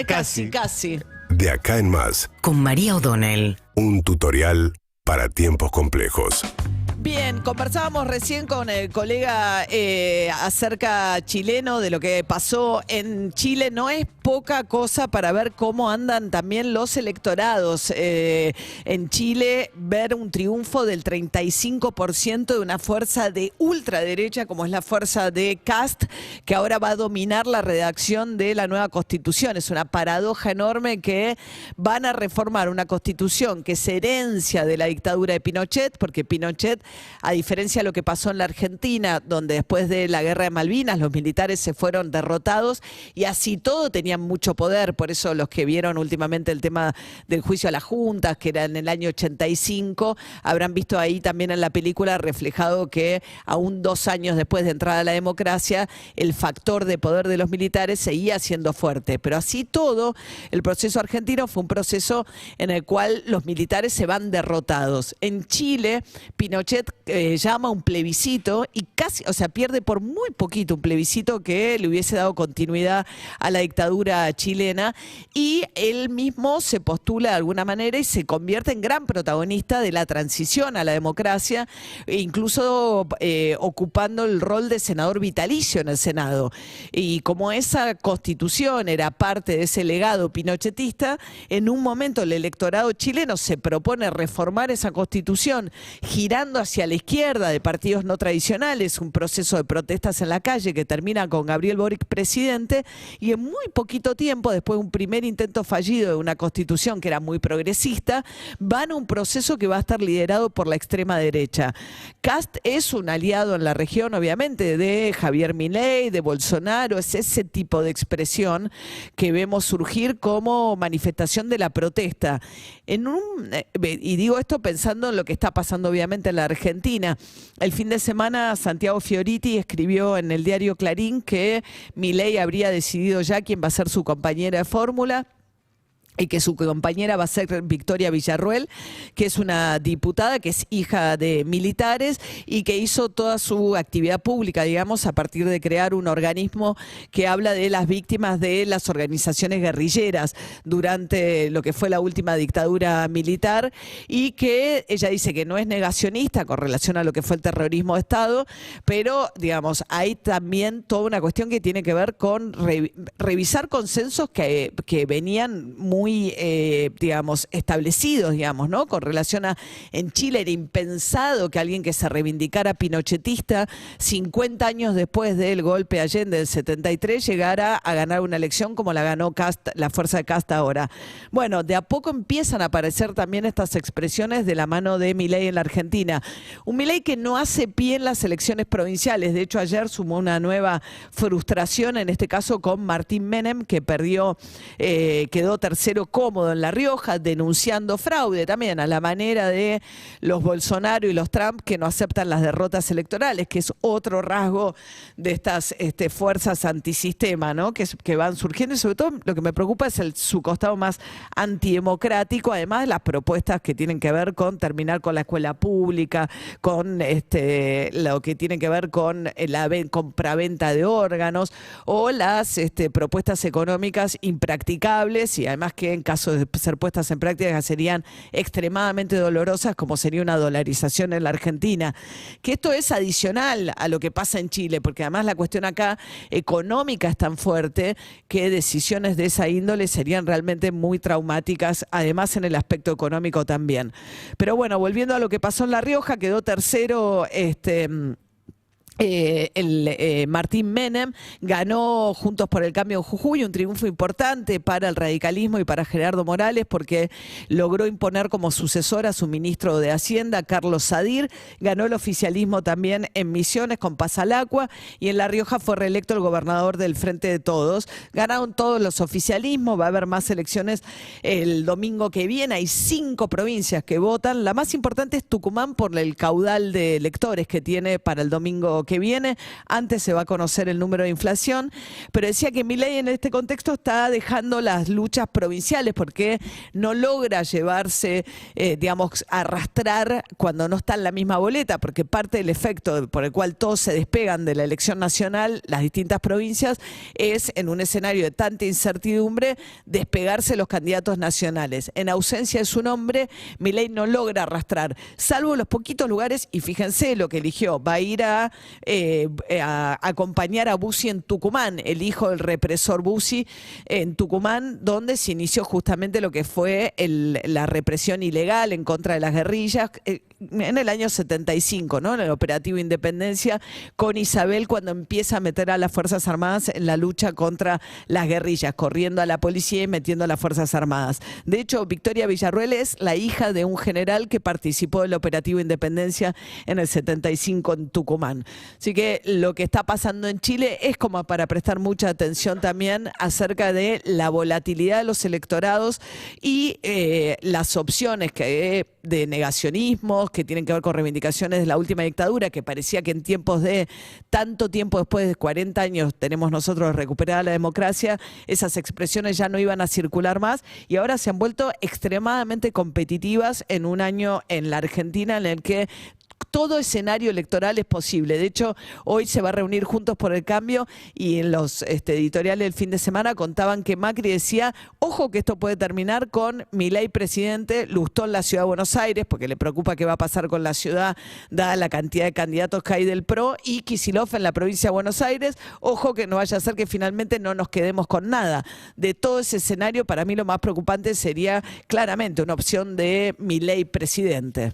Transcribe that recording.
Casi, casi. De acá en más, Con María O'Donnell. un tutorial para tiempos complejos. Bien, conversábamos recién con el colega acerca chileno de lo que pasó en Chile. No es poca cosa para ver cómo andan también los electorados. En Chile, ver un triunfo del 35% de una fuerza de ultraderecha como es la fuerza de Kast, que ahora va a dominar la redacción de la nueva Constitución. Es una paradoja enorme que van a reformar una Constitución que es herencia de la dictadura de Pinochet, porque Pinochet, a diferencia de lo que pasó en la Argentina, donde después de la guerra de Malvinas los militares se fueron derrotados y así todo tenían mucho poder. Por eso los que vieron últimamente el tema del juicio a las juntas, que era en el año 85, habrán visto ahí también en la película reflejado que aún 2 años después de entrada a la democracia, el factor de poder de los militares seguía siendo fuerte. Pero así todo, el proceso argentino fue un proceso en el cual los militares se van derrotados. En Chile, Pinochet llama un plebiscito y casi, o sea, pierde por muy poquito un plebiscito que le hubiese dado continuidad a la dictadura chilena, y él mismo se postula de alguna manera y se convierte en gran protagonista de la transición a la democracia, e incluso ocupando el rol de senador vitalicio en el Senado. Y como esa constitución era parte de ese legado pinochetista, en un momento el electorado chileno se propone reformar esa constitución girando hacia la izquierda de partidos no tradicionales, un proceso de protestas en la calle que termina con Gabriel Boric presidente, y en muy poquito tiempo, después de un primer intento fallido de una constitución que era muy progresista, van a un proceso que va a estar liderado por la extrema derecha. Kast es un aliado en la región, obviamente, de Javier Milei, de Bolsonaro, es ese tipo de expresión que vemos surgir como manifestación de la protesta. Y digo esto pensando en lo que está pasando obviamente en la Argentina. El fin de semana Santiago Fioriti escribió en el diario Clarín que Milei habría decidido ya quién va a ser su compañera de fórmula, y que su compañera va a ser Victoria Villarruel, que es una diputada que es hija de militares y que hizo toda su actividad pública, digamos, a partir de crear un organismo que habla de las víctimas de las organizaciones guerrilleras durante lo que fue la última dictadura militar, y que ella dice que no es negacionista con relación a lo que fue el terrorismo de Estado, pero, digamos, hay también toda una cuestión que tiene que ver con revisar consensos que venían muy digamos, establecidos, digamos, ¿no? Con relación a, en Chile era impensado que alguien que se reivindicara pinochetista 50 años después del golpe de Allende del 73 llegara a ganar una elección como la ganó Kast, la fuerza de Kast ahora. Bueno, de a poco empiezan a aparecer también estas expresiones de la mano de Milei en la Argentina. Un Milei que no hace pie en las elecciones provinciales. De hecho, ayer sumó una nueva frustración, en este caso con Martín Menem, que perdió, quedó tercero cómodo en La Rioja, denunciando fraude también a la manera de los Bolsonaro y los Trump, que no aceptan las derrotas electorales, que es otro rasgo de estas fuerzas antisistema, ¿no? que van surgiendo, y sobre todo lo que me preocupa es su costado más antidemocrático, además de las propuestas que tienen que ver con terminar con la escuela pública, con lo que tiene que ver con la compraventa de órganos, o las propuestas económicas impracticables, y además que en caso de ser puestas en práctica serían extremadamente dolorosas, como sería una dolarización en la Argentina. Que esto es adicional a lo que pasa en Chile, porque además la cuestión acá económica es tan fuerte que decisiones de esa índole serían realmente muy traumáticas, además en el aspecto económico también. Pero bueno, volviendo a lo que pasó en La Rioja, quedó tercero Martín Menem, ganó Juntos por el Cambio en Jujuy, un triunfo importante para el radicalismo y para Gerardo Morales, porque logró imponer como sucesor a su ministro de Hacienda, Carlos Sadir. Ganó el oficialismo también en Misiones con Pasalacua, y en La Rioja fue reelecto el gobernador del Frente de Todos. Ganaron todos los oficialismos, va a haber más elecciones el domingo que viene. Hay 5 provincias que votan, la más importante es Tucumán por el caudal de electores que tiene para el domingo año que viene. Antes se va a conocer el número de inflación, pero decía que Milei en este contexto está dejando las luchas provinciales porque no logra llevarse, digamos, arrastrar cuando no está en la misma boleta, porque parte del efecto por el cual todos se despegan de la elección nacional, las distintas provincias, es en un escenario de tanta incertidumbre despegarse los candidatos nacionales. En ausencia de su nombre, Milei no logra arrastrar, salvo los poquitos lugares, y fíjense lo que eligió, va a ir a acompañar a Bussi en Tucumán, el hijo del represor Bussi en Tucumán, donde se inició justamente lo que fue la represión ilegal en contra de las guerrillas en el año 75, ¿no? En el operativo Independencia, con Isabel, cuando empieza a meter a las Fuerzas Armadas en la lucha contra las guerrillas, corriendo a la policía y metiendo a las Fuerzas Armadas. De hecho, Victoria Villarruel es la hija de un general que participó del operativo Independencia en el 75 en Tucumán. Así que lo que está pasando en Chile es como para prestar mucha atención también acerca de la volatilidad de los electorados y las opciones de negacionismos que tienen que ver con reivindicaciones de la última dictadura, que parecía que en tiempos de tanto tiempo después de 40 años tenemos nosotros recuperada la democracia, esas expresiones ya no iban a circular más y ahora se han vuelto extremadamente competitivas en un año en la Argentina en el que todo escenario electoral es posible. De hecho, hoy se va a reunir Juntos por el Cambio y en los editoriales del fin de semana contaban que Macri decía, ojo que esto puede terminar con Milei presidente, Lustó en la Ciudad de Buenos Aires, porque le preocupa qué va a pasar con la ciudad, dada la cantidad de candidatos que hay del PRO, y Kicillof en la provincia de Buenos Aires. Ojo que no vaya a ser que finalmente no nos quedemos con nada. De todo ese escenario, para mí lo más preocupante sería claramente una opción de Milei presidente.